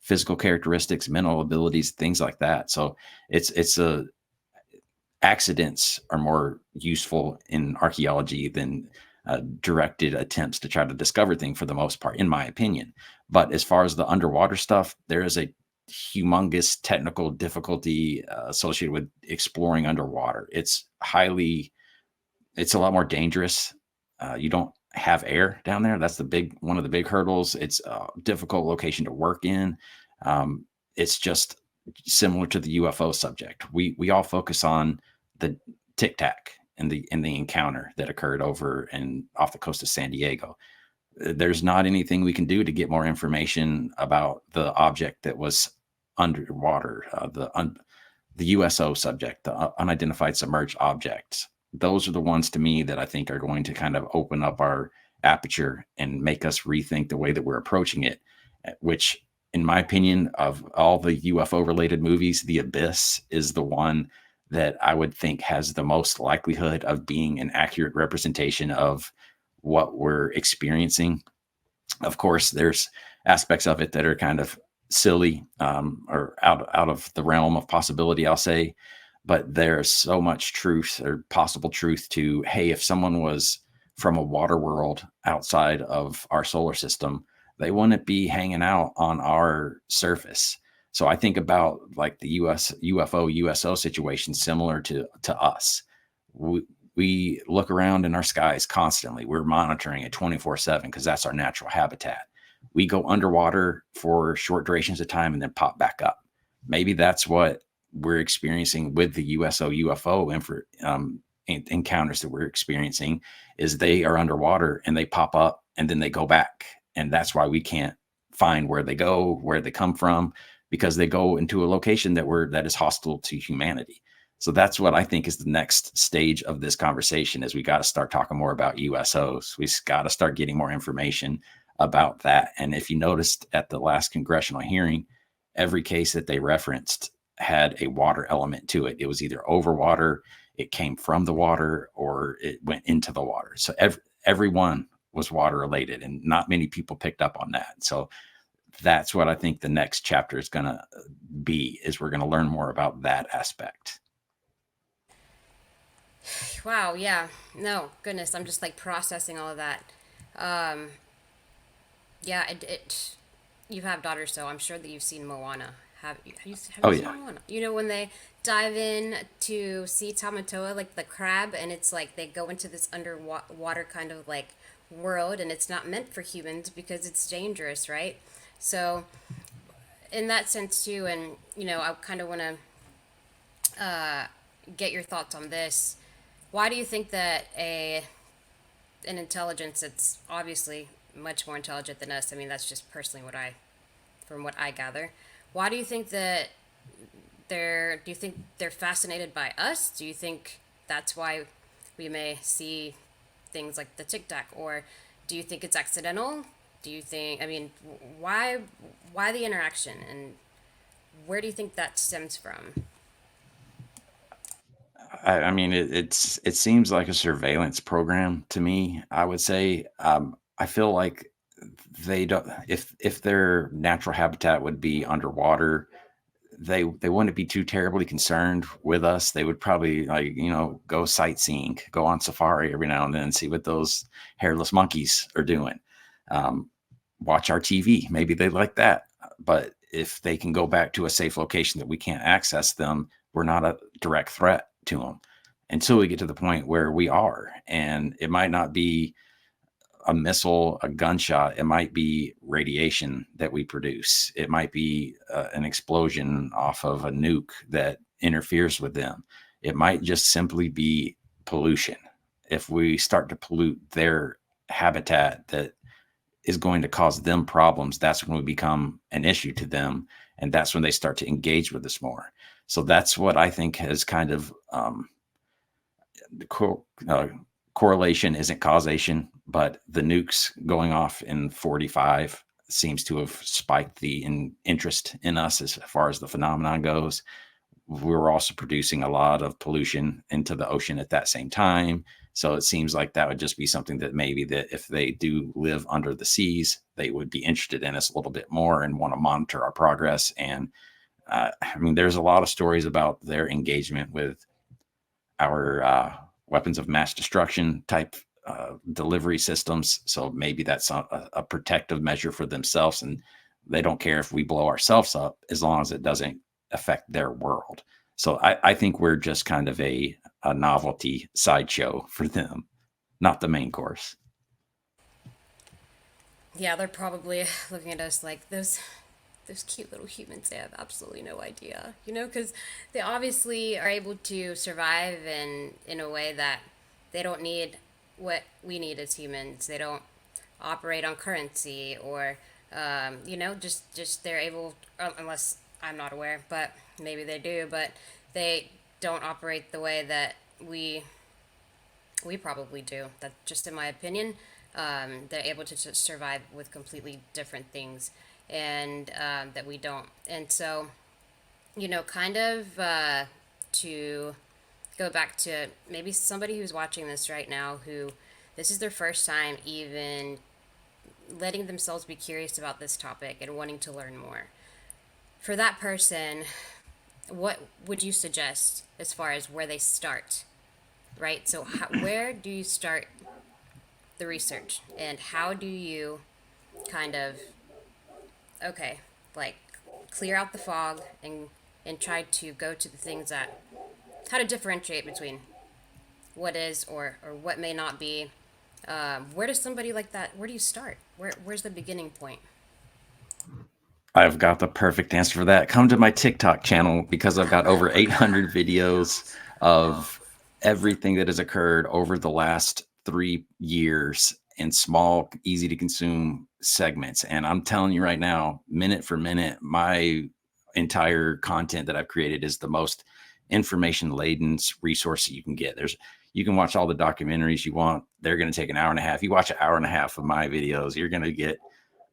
physical characteristics, mental abilities, things like that. So it's a accidents are more useful in archaeology than directed attempts to try to discover things for the most part, in my opinion. But as far as the underwater stuff, there is a humongous technical difficulty associated with exploring underwater. It's a lot more dangerous. You don't have air down there. That's one of the big hurdles. It's a difficult location to work in. It's just similar to the UFO subject. We all focus on the tic tac and the encounter that occurred over and off the coast of San Diego. There's not anything we can do to get more information about the object that was underwater, the USO subject, the unidentified submerged objects. Those are the ones to me that I think are going to kind of open up our aperture and make us rethink the way that we're approaching it, which in my opinion, of all the UFO related movies, The Abyss is the one that I would think has the most likelihood of being an accurate representation of what we're experiencing. Of course, there's aspects of it that are kind of silly, or out of the realm of possibility, I'll say. But there's so much truth or possible truth to, hey, if someone was from a water world outside of our solar system, they wouldn't be hanging out on our surface. So I think about like the US UFO USO situation similar to us. We look around in our skies constantly. We're monitoring it 24/7 because that's our natural habitat. We go underwater for short durations of time and then pop back up. Maybe that's what we're experiencing with the USO UFO encounters that we're experiencing, is they are underwater and they pop up and then they go back. And that's why we can't find where they go, where they come from, because they go into a location that is hostile to humanity. So that's what I think is the next stage of this conversation, is we got to start talking more about USOs. We got to start getting more information about that. And if you noticed at the last congressional hearing, every case that they referenced had a water element to it. It was either over water, it came from the water, or it went into the water. So everyone was water related, and not many people picked up on that. So that's what I think the next chapter is going to be, is we're going to learn more about that aspect. Wow, yeah. No, goodness, I'm just like processing all of that. Um, yeah, you have daughters, so I'm sure that you've seen Moana. Have Oh you seen yeah. Moana? You know when they dive in to see Tamatoa, like the crab, and it's like they go into this underwater kind of like world, and it's not meant for humans because it's dangerous, right? So in that sense too, and I kind of want to get your thoughts on this. Why do you think that an intelligence that's obviously much more intelligent than us? I mean, that's just personally from what I gather. Why do you think that do you think they're fascinated by us? Do you think that's why we may see things like the Tic Tac, or do you think it's accidental? Do you think? I mean, why the interaction, and where do you think that stems from? I mean, it seems like a surveillance program to me. I would say, I feel like they don't. If their natural habitat would be underwater, they wouldn't be too terribly concerned with us. They would probably, like, go sightseeing, go on safari every now and then, see what those hairless monkeys are doing. Um, Watch our TV. Maybe they like that. But if they can go back to a safe location that we can't access them, we're not a direct threat to them until we get to the point where we are. And it might not be a missile, a gunshot. It might be radiation that we produce. It might be an explosion off of a nuke that interferes with them. It might just simply be pollution. If we start to pollute their habitat that is going to cause them problems, that's when we become an issue to them. And that's when they start to engage with us more. So that's what I think has kind of, the correlation isn't causation, but the nukes going off in 45 seems to have spiked the interest in us as far as the phenomenon goes. We were also producing a lot of pollution into the ocean at that same time. So it seems like that would just be something that maybe that if they do live under the seas, they would be interested in us a little bit more and want to monitor our progress. And I mean, there's a lot of stories about their engagement with our weapons of mass destruction type delivery systems. So maybe that's a protective measure for themselves, and they don't care if we blow ourselves up as long as it doesn't affect their world. So I think we're just kind of a novelty sideshow for them, not the main course. Yeah, they're probably looking at us like those cute little humans. They have absolutely no idea, because they obviously are able to survive in a way that they don't need what we need as humans. They don't operate on currency, or just they're able, unless I'm not aware, but maybe they do, but they don't operate the way that we probably do. That's just in my opinion. They're able to survive with completely different things, and that we don't. And so, kind of to go back to maybe somebody who's watching this right now who this is their first time even letting themselves be curious about this topic and wanting to learn more. For that person, what would you suggest as far as where they start? Right? So, where do you start the research? And how do you kind of, okay, like clear out the fog and try to go to the things that, how to differentiate between what is or what may not be. Where does somebody like that? Where do you start? Where's the beginning point? I've got the perfect answer for that. Come to my TikTok channel because I've got over 800 videos of everything that has occurred over the last 3 years in small, easy to consume segments. And I'm telling you right now, minute for minute, my entire content that I've created is the most information laden resource that you can get. You can watch all the documentaries you want. They're going to take an hour and a half. You watch an hour and a half of my videos, you're going to get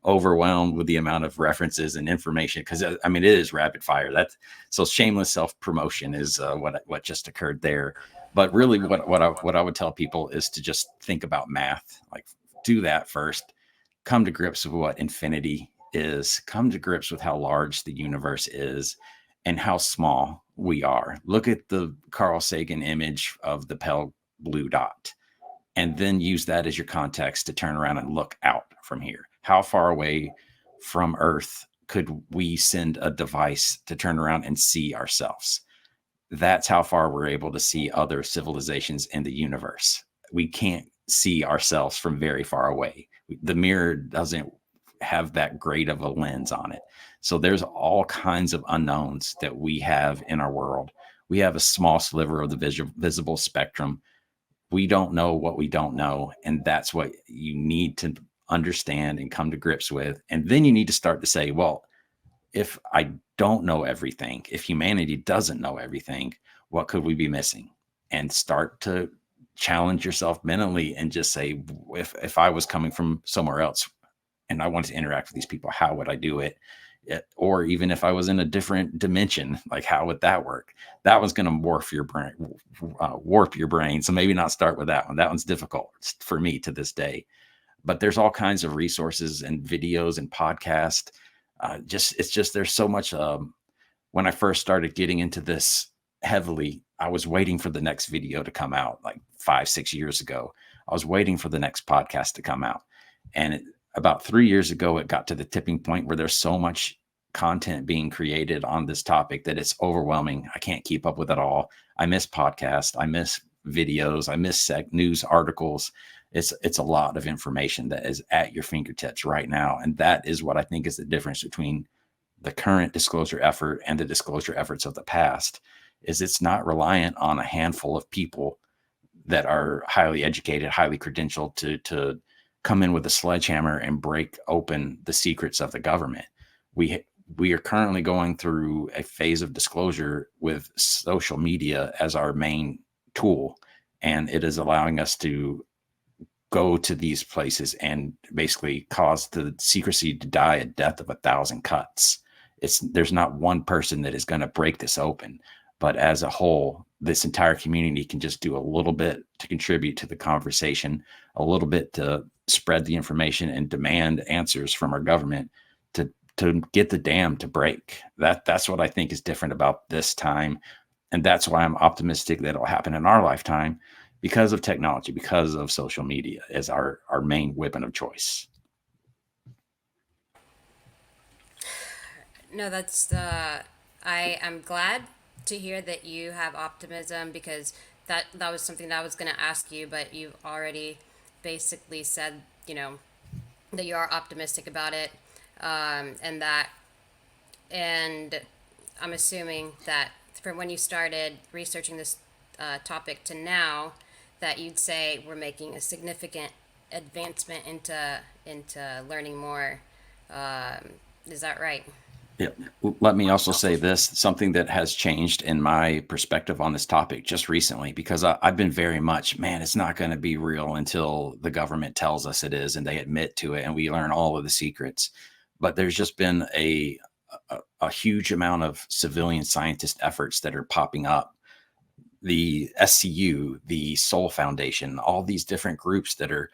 overwhelmed with the amount of references and information because I mean it is rapid fire. That's so shameless self promotion is what just occurred there. But really, what I would tell people is to just think about math. Like do that first. Come to grips with what infinity is. Come to grips with how large the universe is and how small we are. Look at the Carl Sagan image of the pale blue dot and then use that as your context to turn around and look out from here. How far away from Earth could we send a device to turn around and see ourselves? That's how far we're able to see other civilizations in the universe. We can't see ourselves from very far away. The mirror doesn't have that great of a lens on it. So there's all kinds of unknowns that we have in our world. We have a small sliver of the visible spectrum. We don't know what we don't know. And that's what you need to understand and come to grips with. And then you need to start to say, well, if I don't know everything, if humanity doesn't know everything, what could we be missing? And start to challenge yourself mentally and just say, if I was coming from somewhere else and I wanted to interact with these people, how would I do it? Or even if I was in a different dimension, like how would that work? That was going to warp your brain. So maybe not start with that one. That one's difficult for me to this day. But there's all kinds of resources and videos and podcasts. It's just there's so much. When I first started getting into this heavily, I was waiting for the next video to come out like 5-6 years ago. I was waiting for the next podcast to come out. And about 3 years ago, it got to the tipping point where there's so much content being created on this topic that it's overwhelming. I can't keep up with it all. I miss podcasts. I miss videos. I miss news articles. It's a lot of information that is at your fingertips right now. And that is what I think is the difference between the current disclosure effort and the disclosure efforts of the past is it's not reliant on a handful of people that are highly educated, highly credentialed to come in with a sledgehammer and break open the secrets of the government. We are currently going through a phase of disclosure with social media as our main tool, and it is allowing us to go to these places and basically cause the secrecy to die a death of 1,000 cuts. There's not one person that is going to break this open, but as a whole, this entire community can just do a little bit to contribute to the conversation, a little bit to spread the information and demand answers from our government to get the dam to break. That's what I think is different about this time. And that's why I'm optimistic that it'll happen in our lifetime because of technology, because of social media as our main weapon of choice. No, that's I'm glad to hear that you have optimism because that was something that I was going to ask you, but you've already basically said, that you are optimistic about it, and that, and I'm assuming that from when you started researching this topic to now, that you'd say we're making a significant advancement into learning more. Is that right? Yeah. Let me also say this, something that has changed in my perspective on this topic just recently, because I've been very much, man, it's not going to be real until the government tells us it is and they admit to it and we learn all of the secrets. But there's just been a huge amount of civilian scientist efforts that are popping up the SCU, the Soul Foundation, all these different groups that are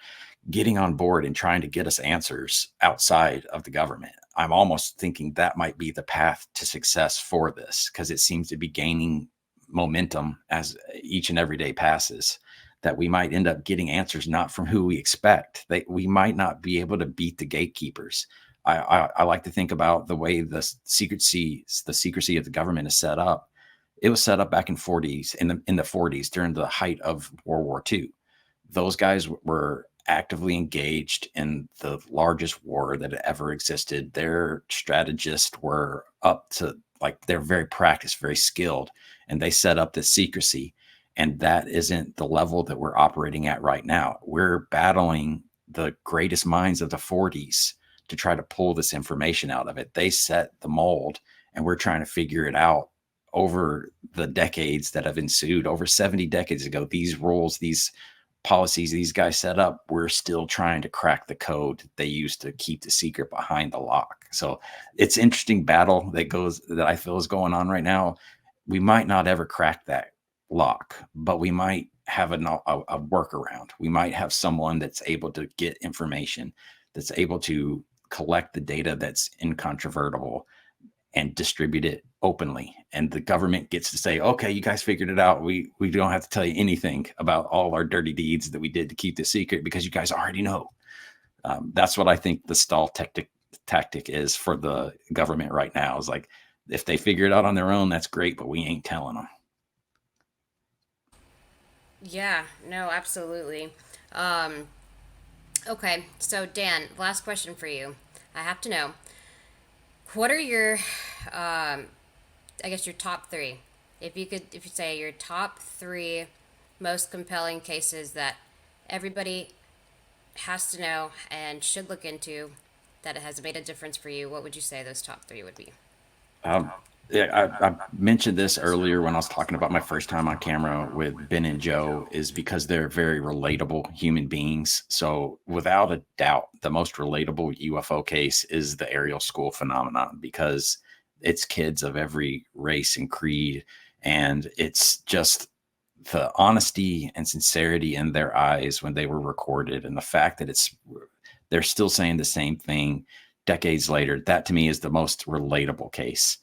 getting on board and trying to get us answers outside of the government. I'm almost thinking that might be the path to success for this, because it seems to be gaining momentum as each and every day passes. That we might end up getting answers not from who we expect. We might not be able to beat the gatekeepers. I like to think about the way the secrecy of the government is set up. It was set up back in 40s in the 40s during the height of World War II. Those guys were actively engaged in the largest war that had ever existed. Their strategists were up to, like, they're very practiced, very skilled, and they set up this secrecy. And that isn't the level that we're operating at right now. We're battling the greatest minds of the 40s to try to pull this information out of it. They set the mold, and we're trying to figure it out over the decades that have ensued. Over 70 decades ago, these rules, these policies these guys set up, we're still trying to crack the code they used to keep the secret behind the lock. So it's interesting battle that I feel is going on right now. We might not ever crack that lock, but we might have a workaround. We might have someone that's able to get information, that's able to collect the data that's incontrovertible and distribute it openly. And the government gets to say, okay, you guys figured it out. We don't have to tell you anything about all our dirty deeds that we did to keep the secret, because you guys already know. That's what I think the stall tactic is for the government right now. Is like, if they figure it out on their own, that's great, but we ain't telling them. Yeah, no, absolutely. Um, okay, so Dan, last question for you. I have to know, what are your, I guess your top three? If you say your top three most compelling cases that everybody has to know and should look into, that it has made a difference for you, what would you say those top three would be? Um, yeah, I mentioned this earlier when I was talking about my first time on camera with Ben and Joe, is because they're very relatable human beings. So, without a doubt, the most relatable UFO case is the aerial school phenomenon, because it's kids of every race and creed. And it's just the honesty and sincerity in their eyes when they were recorded, and the fact that they're still saying the same thing decades later. That to me is the most relatable case.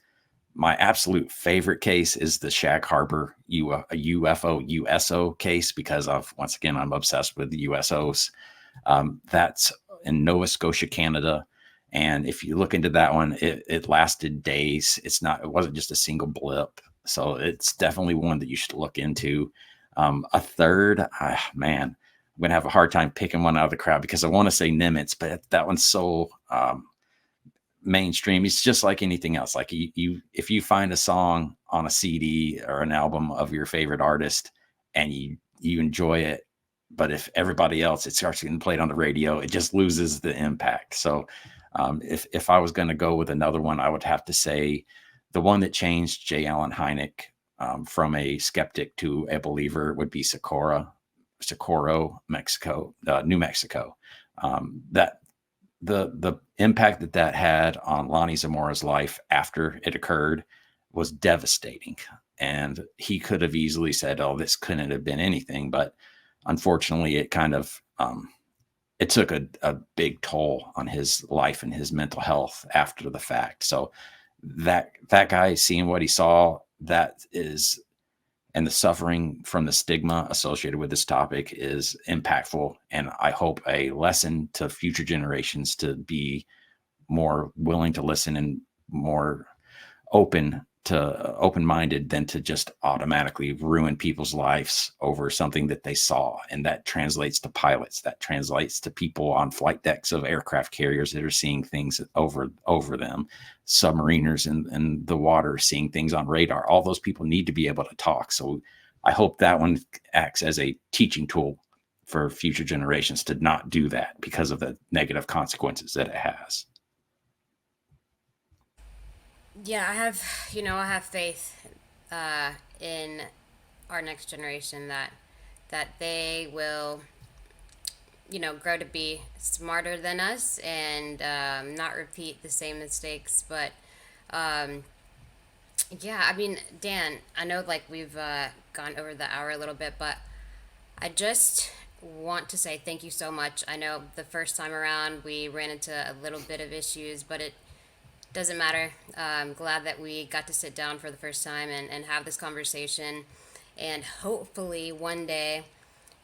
My absolute favorite case is the Shag Harbor UFO USO case, because of, once again, I'm obsessed with the USOs. That's in Nova Scotia, Canada. And if you look into that one, it lasted days. It wasn't just a single blip. So it's definitely one that you should look into. A third, man, I'm going to have a hard time picking one out of the crowd, because I want to say Nimitz, but that one's so mainstream. It's just like anything else. Like, if you find a song on a CD or an album of your favorite artist and you enjoy it, but if everybody else, it starts getting played on the radio, it just loses the impact. So if I was going to go with another one, I would have to say the one that changed J. Allen Hynek from a skeptic to a believer would be Socorro, Mexico, New Mexico. That the impact that had on Lonnie Zamora's life after it occurred was devastating. And he could have easily said, "Oh, this couldn't have been anything," but unfortunately, it kind of it took a big toll on his life and his mental health after the fact. So that guy, seeing what he saw, that is, and the suffering from the stigma associated with this topic, is impactful. And I hope a lesson to future generations to be more willing to listen and more open-minded than to just automatically ruin people's lives over something that they saw. And that translates to pilots, that translates to people on flight decks of aircraft carriers that are seeing things over them, submariners in the water seeing things on radar. All those people need to be able to talk. So I hope that one acts as a teaching tool for future generations to not do that, because of the negative consequences that it has. Yeah, I have faith in our next generation, that they will, grow to be smarter than us, and not repeat the same mistakes. But Yeah, I mean, Dan, I know like we've gone over the hour a little bit, but I just want to say thank you so much. I know the first time around we ran into a little bit of issues, but it doesn't matter. I'm glad that we got to sit down for the first time and have this conversation. And hopefully one day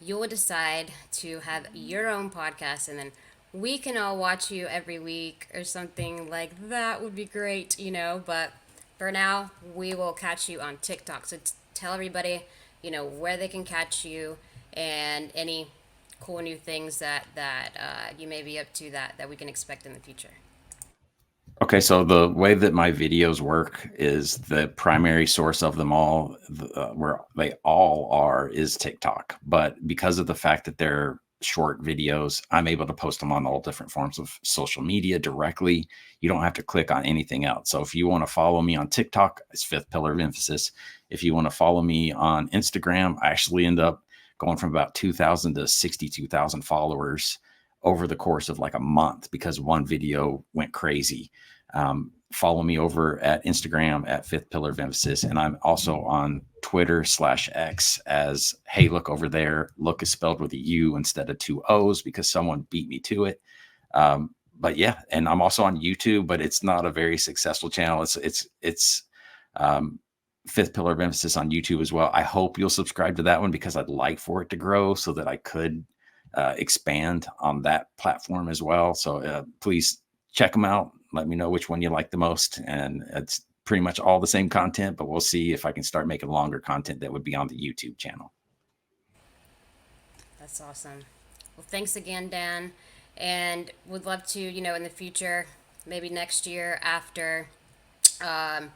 you will decide to have your own podcast, and then we can all watch you every week or something like that would be great, you know. But for now, we will catch you on TikTok. So tell everybody, where they can catch you and any cool new things that you may be up to that we can expect in the future. Okay, so the way that my videos work is the primary source of them all, where they all are, is TikTok. But because of the fact that they're short videos, I'm able to post them on all different forms of social media directly. You don't have to click on anything else. So if you want to follow me on TikTok, it's Fifth Pillar of Emphasis. If you want to follow me on Instagram, I actually end up going from about 2,000 to 62,000 followers over the course of like a month because one video went crazy. Follow me over at Instagram at Fifth Pillar of Emphasis. And I'm also on Twitter/X as Hey, look over there. Look is spelled with a U instead of two O's because someone beat me to it. But yeah, and I'm also on YouTube, but it's not a very successful channel. It's um, Fifth Pillar of Emphasis on YouTube as well. I hope you'll subscribe to that one because I'd like for it to grow so that I could expand on that platform as well. So please check them out. Let me know which one you like the most. And it's pretty much all the same content, but we'll see if I can start making longer content that would be on the YouTube channel. That's awesome. Well, thanks again, Dan. And would love to, in the future, maybe next year after um,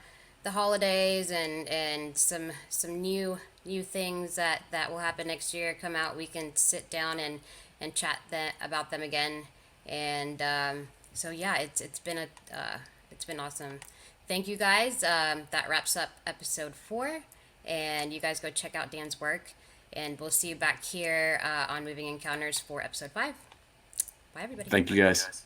the holidays and some new things that will happen next year come out, we can sit down and chat about them again. And so yeah, it's been awesome. Thank you guys. That wraps up episode 4, and you guys go check out Dan's work. And we'll see you back here on Moving Encounters for episode 5. Bye, everybody. Thank you guys.